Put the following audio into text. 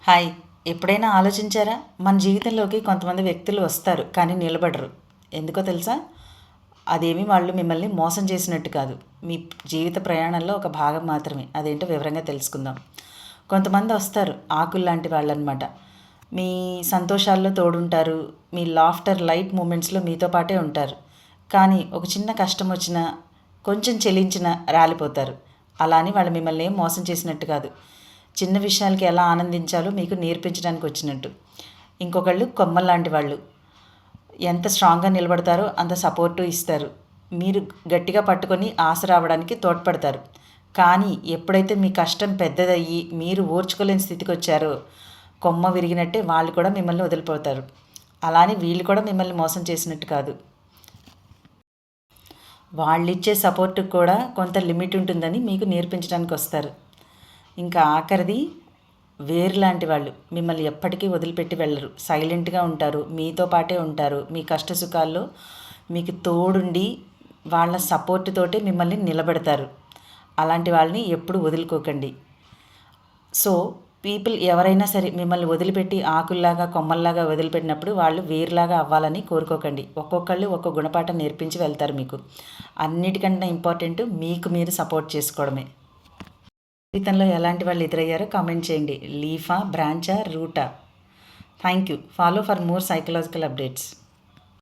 Hi. ఎప్పుడైనా ఆలోచించారా? మన జీవితంలోకి కొంతమంది వ్యక్తులు వస్తారు కానీ నిలబడరు. ఎందుకో తెలుసా? అదేమి వాళ్ళు మిమ్మల్ని మోసం చేసినట్టు కాదు. మీ జీవిత ప్రయాణంలో ఒక భాగం మాత్రమే. అదేంటో వివరంగా తెలుసుకుందాం. కొంతమంది వస్తారు ఆకుల్లాంటి వాళ్ళనమాట. మీ సంతోషాల్లో తోడుంటారు. మీ లాఫ్టర్, లైట్ మూమెంట్స్‌లో మీతో పాటే ఉంటారు. కానీ ఒక చిన్న కష్టం వచ్చినా, కొంచెం చలించినా రాలిపోతారు. అలా అని వాళ్ళు మిమ్మల్ని ఏం మోసం చేసినట్టు కాదు. చిన్న విషయాలకి ఎలా ఆనందించాలో మీకు నేర్పించడానికి వచ్చినట్టు. ఇంకొకళ్ళు కొమ్మల్లాంటి వాళ్ళు. ఎంత స్ట్రాంగ్‌గా నిలబడతారో అంత సపోర్టు ఇస్తారు. మీరు గట్టిగా పట్టుకొని ఆశ రావడానికి తోడ్పడతారు. కానీ ఎప్పుడైతే మీ కష్టం పెద్దదయ్యి మీరు ఓర్చుకోలేని స్థితికొచ్చారో కొమ్మ విరిగినట్టే వాళ్ళు కూడా మిమ్మల్ని వదిలిపోతారు. అలా అని వీళ్ళు కూడా మిమ్మల్ని మోసం చేసినట్టు కాదు. వాళ్ళిచ్చే సపోర్ట్‌కి కూడా కొంత లిమిట్ ఉంటుందని మీకు నేర్పించడానికి వస్తారు. ఇంకా ఆఖరిది వేరు లాంటి వాళ్ళు. మిమ్మల్ని ఎప్పటికీ వదిలిపెట్టి వెళ్ళరు. సైలెంట్‌గా ఉంటారు. మీతో పాటే ఉంటారు. మీ కష్ట సుఖాల్లో మీకు తోడుండి వాళ్ళ సపోర్ట్ తోటే మిమ్మల్ని నిలబెడతారు. అలాంటి వాళ్ళని ఎప్పుడు వదులుకోకండి. సో, పీపుల్ ఎవరైనా సరే మిమ్మల్ని వదిలిపెట్టి ఆకుల్లాగా, కొమ్మల్లాగా వదిలిపెట్టినప్పుడు వాళ్ళు వేరులాగా అవ్వాలని కోరుకోకండి. ఒక్కొక్కళ్ళు ఒక్కో గుణపాఠం నేర్పించి వెళ్తారు మీకు. అన్నిటికంటే ఇంపార్టెంట్ మీకు మీరు సపోర్ట్ చేసుకోవడమే. జీవితంలో ఎలాంటి వాళ్ళు ఎదురయ్యారో కామెంట్ చేయండి. లీఫా, బ్రాంచా, రూటా? Thank you. Follow for more psychological updates.